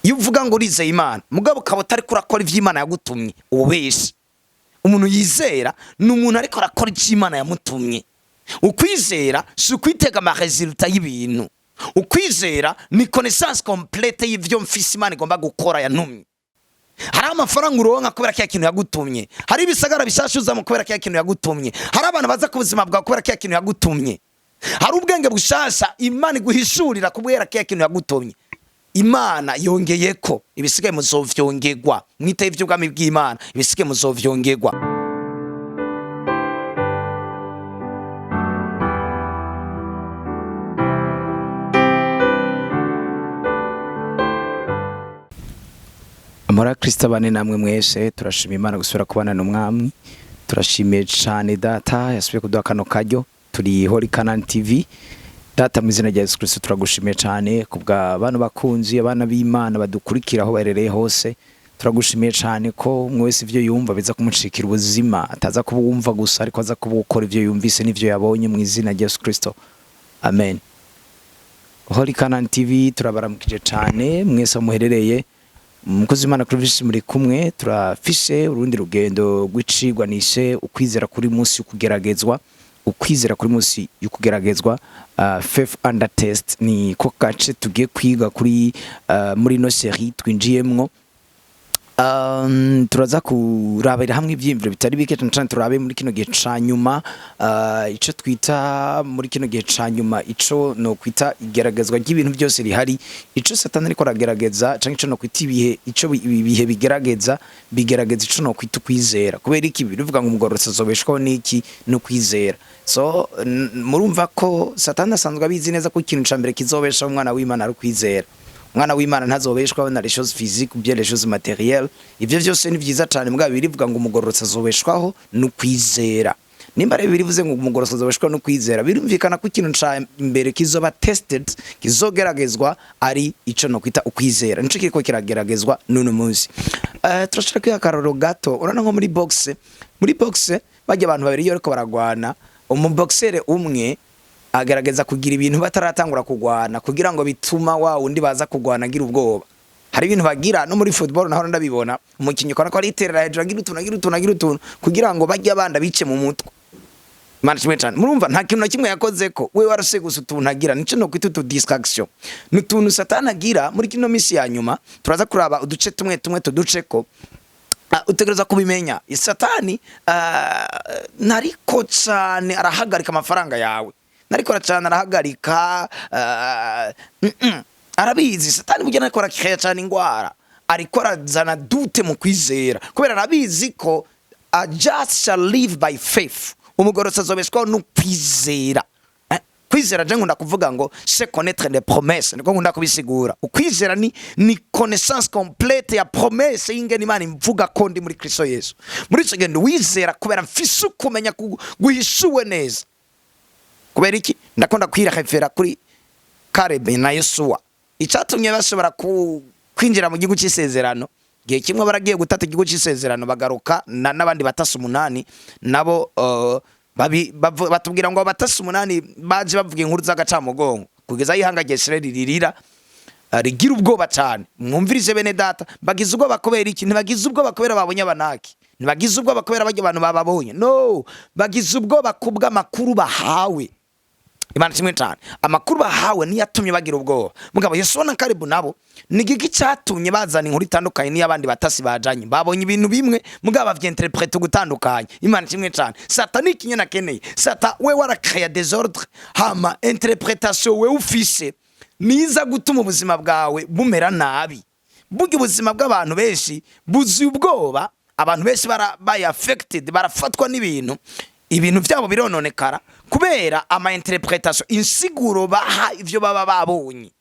iyo uvuga ngo urizeye Imana mugabo ukaba utari kurakora ivy'Imana yagutumye ubeshe. Umuntu yizera ni umuntu ariko arakora ivy'Imana yamutumye. Ukwizera si ukwitega ama resultat y'ibintu. Ukwizera ni connaissance complète y'ivyo mfise Imana igomba gukora yantumye. Hari amafaranga uronka kubera kya kintu yagutumye. Hari ibisagara bishashuza mu kubera kya kintu yagutumye. Hari abantu baza ku buzima bwawe kubera kya kintu yagutumye. Hari ubwenge bushasha Imana iguhishurira kubera kya kintu yagutumye. Imana yongeyeko ibisigaye muzovyongerwa. Mwite ivy'ubwami bw'Imana ibisigaye muzovyongerwa. Amara Kristo bane namwe mwese turashima Imana gusubira kubana n'umwami. Turashimiye cyane data yasubiye kuduha kano karyo. Turi Holy Canaan TV. Data mu izina rya Yesu Kristo turagushimiye cyane kubwa abantu bakunzi abana b'Imana badukurikira aho barereye hose. Turagushimiye cyane ko mwese ivyo yumva biza kumucikira ubuzima ataza kubumva gusa ariko aza kubukora ivyo yumvise n'ivyo yabonye mu izina rya Yesu Kristo. Amen. Holy Canaan TV turabaramukije cyane mwese muherereye. Mukozi Imana Clovis muri kumwe turafise urundi rugendo rw'icigwa nishe ukwizera kuri munsi y'ukugeragezwa. Ukwizera kuri munsi y'ukugeragezwa faith under test ni ko gace tugiye kwiga kuri muri no série twinjiyemwo. Turaza kurabira hamwe ivyimviro bitari bike cyane turabe muri kino gihe canyuma ico twita muri kino gihe canyuma ico no kwita igeragezwa ry'ibintu byose rihari ico Satani ariko aragerageza canke ico no kwita ibihe bigerageza ico no kwita kwizera kubera iki bivuga ngo umugororotsi azobeshwaho n'iki no kwizera. So murumva ko Satani asanzwe abizi neza ko ikintu cambere kizobesha umwana w'Imana ari kwizera. Umwana w'Imana ntazobeshwaho na les choses physiques ou bien les choses matérielles. Ivyo byose ni vyiza cyane mugabo birivuga ngo umugororotsi azobeshwaho no kwizera. Nimba rero birivuze ngo umugororotsi azobeshwaho no kwizera birumvikana ko ikintu imbere kizoba tested kizogeragezwa ari ico no kwita ukwizera. Nico kiriko kirageragezwa none munsi. Turashaka kwihakararo gato urana nko muri boxe bajya abantu babiri ariko baragwana umuboxere umwe agerageza kugira ibintu bataratangura kugwana kugira ngo bituma wa undi baza kugwana agira ubwoba. Hari ibintu bagira no muri football naho ndabibona umukinyi kora ko ariterera hejuru agira utuntu kugira ngo bajya abanda bice mu mutwe. Management cyane murumva nta kintu na kimwe yakoze ko we warase gusa utuntu agira nico no kwita utu distraction n'utuntu Satani agira muri kino misi ya nyuma turaza kuraba uduce tumwe tuduce ko utegereza kubimenya. Satani nariko cyane arahagarika amafaranga yawe nariko aracana arahagarika arabizi Satani bugena ariko arakaya cyane ingwara ariko arazana dute mu kwizera kubera arabizi ko just shall live by faith. Umugororotsi azobeshwaho no kwizera. Kwizera je ngunda kuvuga ngo c'est connaître les promesses niko ngunda kubisigura. Ukwizera ni connaissance complète ya promesse y'ingene Imana imvuga ko ndi muri Kristo Yesu. Muri ico gendo wizera kubera mfise kumenya guhishuwe neza. Kubera iki ndakunda kwirefera kuri Caleb na Yoshua icatumye bashobora kwinjira mu gihugu cy'isezerano gihe kimwe baragiye gutata igihugu cy'isezerano bagaruka n'abandi batasi 8 nabo batubwira ngo batasi 8 baje bavuga inkuru z'agacamugongo kugeza yihangage Israeli ririra rigira ubwoba cyane. Mwumvirize bene data bagize ubwoba kubera iki ntibagize ubwoba kubera babonye abanaki ntibagize ubwoba kubera bajya abantu bababonye no bagize ubwoba kubwa makuru bahawe. Imana kimwe cyane amakuru bahawe ni yatumye bagira ubwoba. Mugabo Yesu na Caleb nabo nigiki cyatumye bazana inkuru itandukanye ni abandi batasi bajanye babonye ibintu bimwe mugabo bavyenterprete gutandukanye. Imana kimwe cyane Satani kinye nakeneye Sata we warakaya desordre hama interpretation we ufise niza gutuma ubuzima bwawe bumera nabi. Burya ubuzima bw'abantu benshi buzi ubwoba abantu benshi barabaye affected barafatwa n'ibintu byabo birononekara kubera ama interpretation insiguro baha ivyo baba babonye.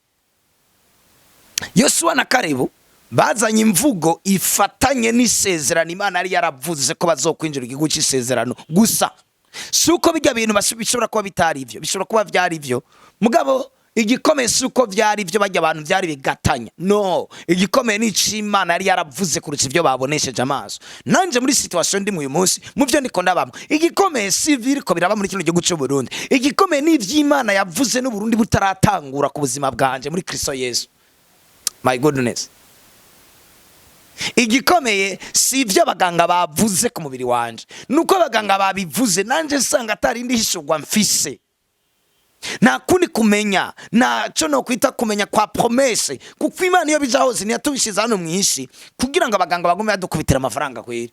Yoshua na Caleb bazanye imvugo ifatanye n'isezerano Imana ari yaravuze ko bazokwinjira igihugu cy'isezerano gusa suko bijya bintu bishobora kuba bitari ivyo bishobora kuba byari ivyo mugabo igikomeye suko byari ivyo bajya abantu byari bigatanya no igikomeye ni Imana yari yaravuze kurutse ivyo babonesheje amaso. Nanje muri situation ndi mu munsi mu byo ndiko ndabamo igikomeye civil ko biraba muri kino gihugu cyo Burundi igikomeye ni ivy'Imana yavuze no Burundi butaratangura ku buzima bwanje muri Kristo Yesu. My goodness igikomeye si ibyo abaganga bavuze ku mubiri wanje, nuko abaganga babivuze nanje nsanga atari indi hishurwa mfise. Nta kundi kumenya, ntaco no kwita kumenya kwa promesse, kuko Imana iyo bija hose ntiyatubishize hano mw'isi kugira ngo abaganga bagume badukubitira amafaranga kweri.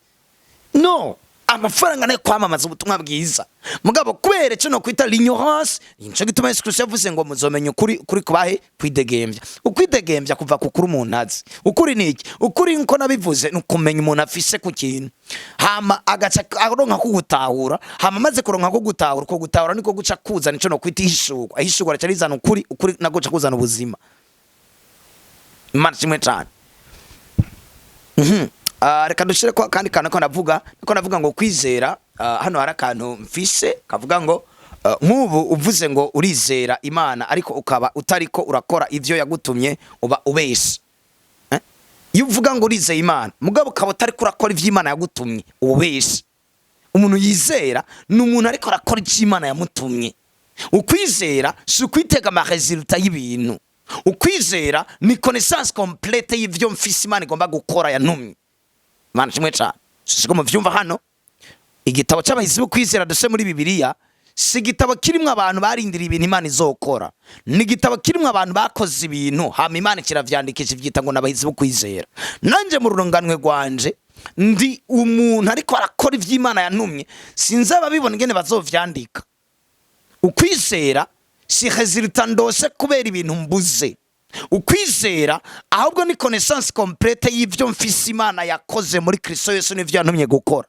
No, amafaranga nayo kwamamaza ubutumwa bwiza. Mugabo kubera cyo no kwita l'ignorance, nico gituma Yesu Kristo yavuze ngo muzomenya ukuri kubahe kwidegembya. Ukwidegembya kuva ku kuri umuntu azi. Ukuri niki? Ukuri nko nabivuze nukumenya umuntu afise ku kintu. Hama agaca aronka kugutahura, hama maze kuronka kugutahura, ko gutahura niko guca kuza nico no kwita ihishurwa. Ihishurwa racarizana ukuri nago guca kuzana ubuzima. Imana kimwe cyane. Reka dushire ko kandi kana ko navuga ngo kwizera, hano hari akantu mfise kavuga ngo nk'ubu uvuze ngo urizera Imana ariko ukaba utariko urakora ivyo yagutumye uba ubesha. Iyo uvuga ngo urizeye Imana mugabo ukaba utariko urakora ivyo Imana yagutumye ubesha. Umuntu yizera ni umuntu ariko arakora ivyo Imana yamutumye. Ukwizera si ukwitega ama resultat y'ibintu. Ukwizera ni connaissance complète y'ivyo mfise Imana igomba gukora yantumye. Mana kimwe cyane. Siko muvyumva hano igitabo cy'abahizi bo kwizera duse muri Bibiliya si igitabo kirimo abantu barindira ibintu Imana izokora. Ni igitabo kirimo abantu bakoze ibintu hama Imana kiravyandikisha ivyita ngo nabahizi bo kwizera. Nanje mu rurunganwe rwanje ndi umuntu ariko arakora ivy'Imana yantumye, sinzaba bibona ingene bazovyandika. Ukwizera si resultat ndose kubera ibintu mbuze. Ukwizera ahubwo ni connaissance complète y'ivyo mfise Imana yakoze muri Kristo Yesu n'ivyo yantumye gukora.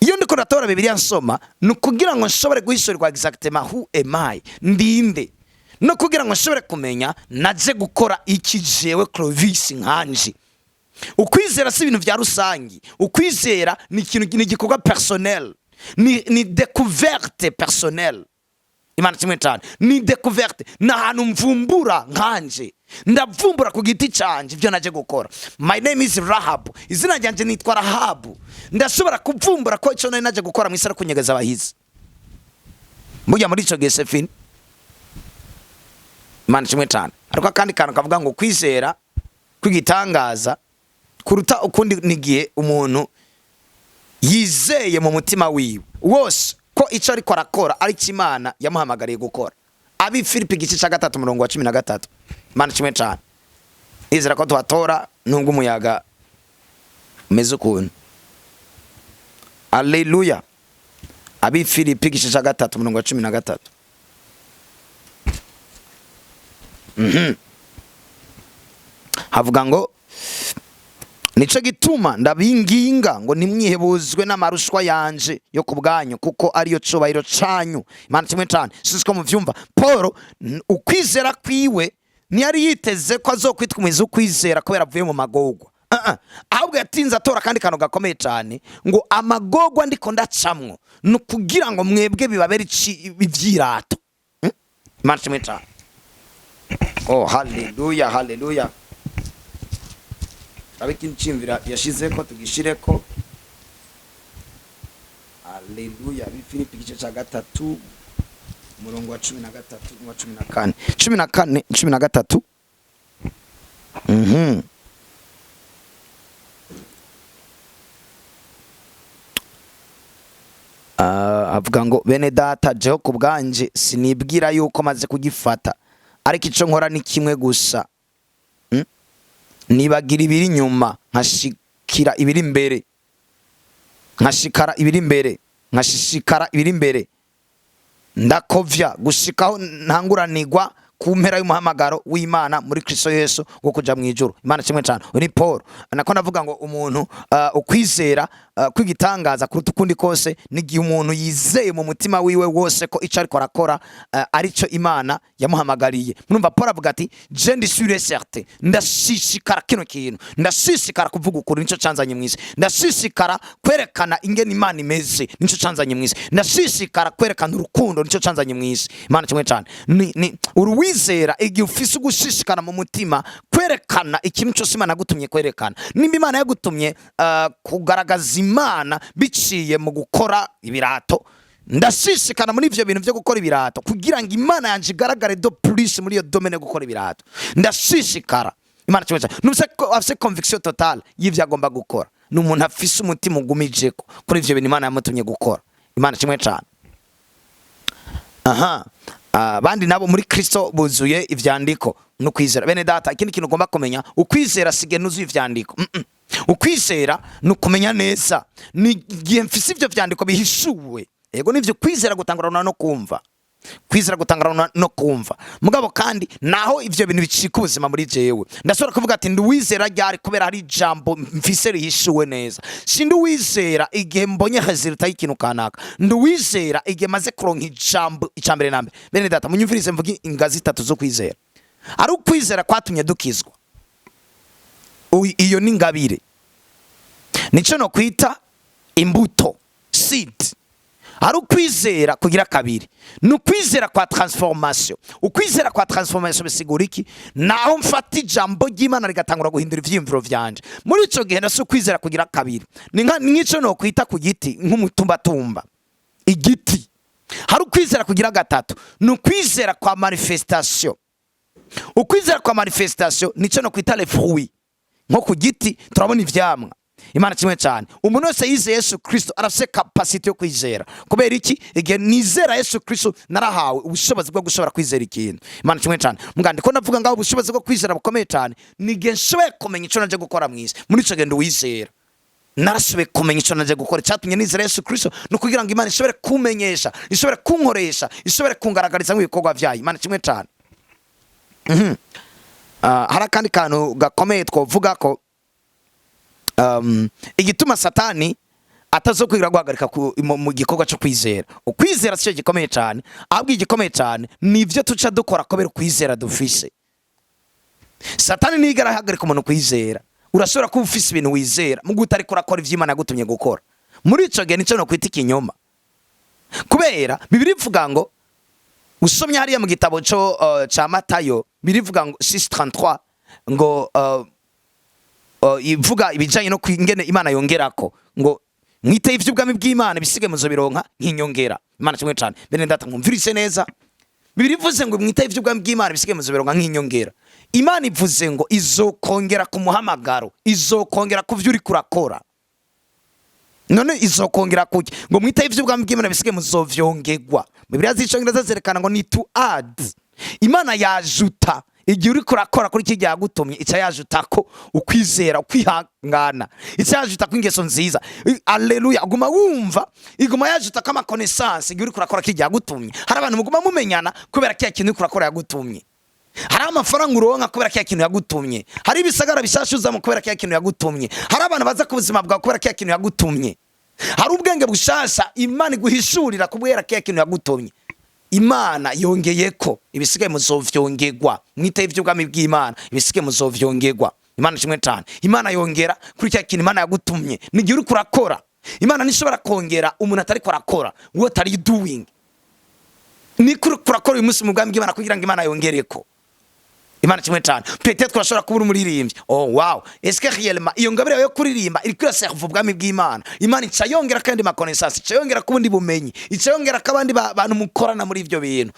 Iyo ndiko natora Bibiliya nsoma nukugira ngo nshobore guhishurirwa exactement who am I, ndinde, no kugira ngo nshobore kumenya naje gukora iki jewe Clovis nkanje. Ukwizera si ibintu vya rusangi, ukwizera ni ikintu gikorwa personnel, ni découverte personnelle. Imana kimwe cyane ni découverte, na hanu mvumbura nkanje, ndavumbura ku giti canje ivyo naje gukora. My name is Rahab, izina ryanje nitwa Rahabu. Ndashobora kuvumbura ko ico naje gukora mwisara kunyegeza abahizi mujya muri ico Gesefini. Imana kimwe cyane. Ariko kandi kantu kavuga ngo kwizera kwigitangaza kuruta ukundi nigiye umuntu yizeye mu mutima wiwe wose ko ico ariko arakora ari Imana yamuhamagariye gukora. Abi Filipi gice ca 3:13. Imana kimwe cyane. Izera ko tuhatora nubwo umuyaga umeze ukuntu. Alleluia. Abi Filipi gice ca 3:13. Havuga ngo nico gituma ndabinginga ngo nimwihebuzwe n'amarushwa yanje yo kubwanyu kuko ariyo cubahiro canyu. Imana kimwe cyane. Sisiko muvyumva Paul ukwizera kwiwe ntiyari yiteze ko azokwitwa umuhizi ukwizera kubera avuye mu magorwa. Ahubwo yatinze atora kandi kantu gakomeye cyane ngo amagorwa ndiko ndacamwo nukugira ngo mwebwe bibabere ivyirato. Imana kimwe cyane. Oh hallelujah, hallelujah. Abiki nchimvira yashize ko tugishireko. Hallelujah. Filipi gice ca 3 umurongo wa 13 n'uwa 14. 13. Avuga ngo bene data jeho kubwanje sinibwira yuko maze kugifata, ariko ico nkora ni kimwe gusa, nibagira ibiri nyuma nkashikira ibiri imbere, nkashishikara ibiri imbere, ndakovya gushikaho ntanguranirwa ku mpera y'umuhamagaro w'Imana muri Kristo Yesu wo kuja mwijuru. Imana kimwe cyane. Uri Paul nako navuga ngo umuntu ukwizera kwigitangaza kuruta ukundi kose nigihe umuntu yizeye mu mutima wiwe wose ko ico ariko arakora arico Imana yamuhamagariye. Murumva Paul avuga ati je ndi sûr et certain, ndashishikara kino kintu, ndashishikara kuvuga ukuri nico canzanye mwisi, ndashishikara kwerekana ingene Imana imeze nico canzanye mwisi, ndashishikara kwerekana urukundo nico canzanye mwisi. Imana kimwe cyane. Ni uruwizera igihe ufise ugushishikara mu mutima kwerekana ikintu cyose Imana yagutumye kwerekana. Nimba Imana yagutumye kugaragaza Imana biciye mu gukora ibirato, ndashishikana muri ivyo bintu byo gukora ibirato kugira ngo Imana yanje igaragare do plus muri iyo domaine gukora ibirato. Ndashishikara Imana kimwe cyane numse ko afise conviction totale y'ivyo agomba gukora, ni umuntu afise umutima ugumijeko kuri ivyo bintu Imana yamutumye gukora. Imana kimwe cyane. Bandi nabo muri Kristo buzuye ivyandiko no kwizera. Bene data, ikindi kintu ugomba kumenya, ukwizera sige nuzuye ivyandiko. Ukwizera no kumenya neza ni gihe mfise ivyo vyandiko bihishuwe. Yego nivyo kwizera gutangurana no kumva. Kwizera gutangurana no kumva. Mugabo kandi naho ivyo bintu bicika ubuzima muri jewe, ndashobora kuvuga ati nduwizera ryari kubera hari ijambo mfise rihishuwe neza. Sinduwizera igihe mbonye resultat y'ikintu kanaka. Nduwizera igihe maze kuronka ijambo icambere nambe. Bene data, munyumvirize mvuga ingazi 3 zo kwizera. Ari ukwizera kwatumye dukizwa. Iyo ni ngabire. Nico no kwita imbuto, seed. Ari ukwizera kugira kabiri, n'ukwizera kwa transformation. Ukwizera kwa transformation bisigura iki? Naho mfata ijambo ry'Imana rigatangura guhindura ivyiyumviro vyanje. Muri ico gihe ndase ukwizera kugira kabiri. Nico no kwita ku giti nk'umutumbatumba. Igiti. Hari ukwizera kugira gatatu, n'ukwizera kwa manifestation. Ukwizera kwa manifestation nico no kwita les fruits. Nko ku giti turabona ivyamwa. Imana kimwe cyane. Umuntu wese yize Yesu Kristo arafise capacity yo kwizera. Kubera iki? Igihe nizera Yesu Kristo narahawe ubushobozi bwo gushobora kwizera ikintu. Imana kimwe cyane. Mugandi ko navuga ngaho ubushobozi bwo kwizera bukomeye cyane, nigihe nshoboye kumenya ico naje gukora mwisi. Muri ico gendo wizera. Narashoboye kumenya ico naje gukora. Cyatumye nizera Yesu Kristo no kugira ngo Imana ishobore kumenyesha, ishobore kunkoresha, ishobore kungaragariza nk'ibikorwa vyayo. Imana kimwe cyane. Hari kandi kantu gakomeye twovuga ko igituma Satani atazokwigira guhagarika mu gikorwa cyo kwizera. Ukwizera cyo gikomeye cyane, ahubwo igikomeye cyane nivyo tuca dukora kubera kwizera dufise. Satani nigara hagarika umuntu kwizera. Urashobora kuba ufise ibintu wizera mu gutari kurakora ivy'Imana yagutumye gukora. Muri ico gihe nico no kwita ikinyoma. Kubera Bibiliya ivuga ngo, usomye hariya mu gitabo cyo ca Matayo, Bibiliya ngo 6:33 ngo ivuga ibijanye no kwingene Imana yongerako ngo mwite ivy'ubwami bw'Imana bisige muzobironka nk'inyongera. Imana kimwe cyane. Bene data, mwumvirise neza. Bibiliya ivuze ngo mwite ivy'ubwami bw'Imana bisige muzobironka nk'inyongera. Imana ivuze ngo izokongera ku muhamagaro, izokongera ku vyo uri kurakora. None izokongera kuki? Ngo mwite ivy'ubwami bw'Imana bisige muzovyongerwa. Bibiliya z'icongereza zerekana ngo ni to add. Imana yajuta. Igihe uri kurakora kuri iki yagutumye, ica yajuta ko ukwizera, ukwihangana. Ica yajuta ko ingeso nziza. Alleluia. Aguma wumva, iguma yajuta ko amakonesansi igihe uri kurakora iki yagutumye. Hari abantu muguma mumenyana kubera kiya kintu uri kurakora yagutumye. Hari amafaranga uronka kubera kiya kintu yagutumye. Hari ibisagara bishashuza mu kubera kiya kintu yagutumye. Hari abantu baza ku buzima bwawe kubera kiya kintu yagutumye. Hari ubwenge bushasha Imana iguhishurira kubera kiya kintu yagutumye. Imana yongeyeko ibisigaye muzovyongerwa. Mwite ivy'ubwami bw'Imana ibisigaye muzovyongerwa. Imana kimwe cyane. Imana yongera kuri cya kintu Imana yagutumye. Nigihe uri kurakora, Imana nishobora kongera umuntu atari kurakora. What are you doing? Ni kurakora uyu munsi mu bwami bw'Imana kugira ngo Imana yongereko. Imana kimwe cyane. Peut-être turashobora kubura umuririmbyi. Oh wow. Est-ce que réellement iyo ngabire yo kuririmba iri kuri serve ubwami bw'Imana? Imana ica yongera kandi makonesansi, ica yongera kubundi bumenyi, ica yongera kabandi bantu mukorana muri ivyo bintu.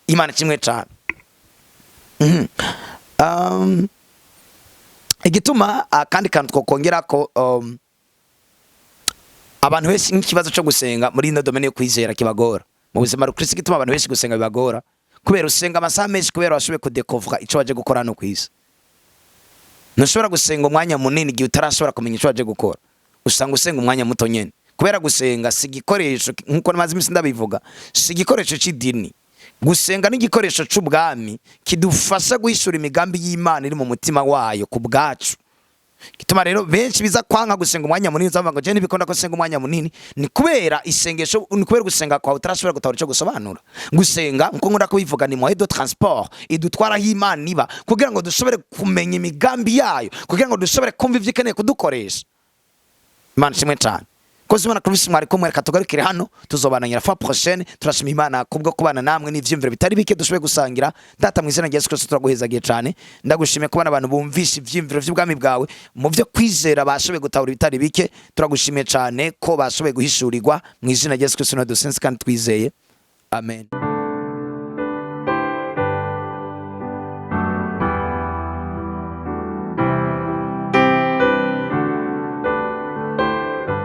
Imana kimwe cyane. Igituma kandi kantu twokongera ko abantu benshi n'ikibazo cyo gusenga muri ino domaine yo kwizera kibagora. Mu buzima rukristo gituma abantu benshi gusenga bibagora. Kubera usenga amasaha menshi kubera washoboye kudecouvra ico waje gukora no kwisi. Ntushobora gusenga umwanya munini igihe utarashobora kumenya ico waje gukora. Usanga usenga umwanya muto nyene. Kubera gusenga si igikoresho nkuko namaze imisi ndabivuga, si igikoresho c'idini. Gusenga ni igikoresho c'ubwami kidufasha guhishura imigambi y'Imana iri mu mutima wayo ku bwacu. Gituma rero benshi biza kwanga gusenga umwanya munini, uzavuga ngo je nibikunda ko senga umwanya munini, ni kubera isengesho, ni kubera gusenga kwa utarashobora gutahura ico gusobanura. Gusenga nko nkunda kubivuga ni moyen de transport idutwara y'Imana niba kugira ngo dushobore kumenya imigambi yayo, kugira ngo dushobore kumva ivyo ikeneye kudukoresha. Imana kimwe cyane. Kozi Imana Kristo mwari kumwe, reka tugarukire hano, tuzobananyira fa prochaine. Turashima Imana kubwo kubana namwe n'ivyumviro bitari bike dushoboye gusangira. Data mu izina rya Yesu Kristo turaguhezagiye cyane. Ndagushimiye kubana abantu bumvisha ivyumviro vy'ubwami bwawe mu byo kwizera, bashoboye gutahura bitari bike. Turagushimiye cyane ko bashoboye guhishurirwa mu izina rya Yesu Kristo no dusense kandi twizeye. Amen.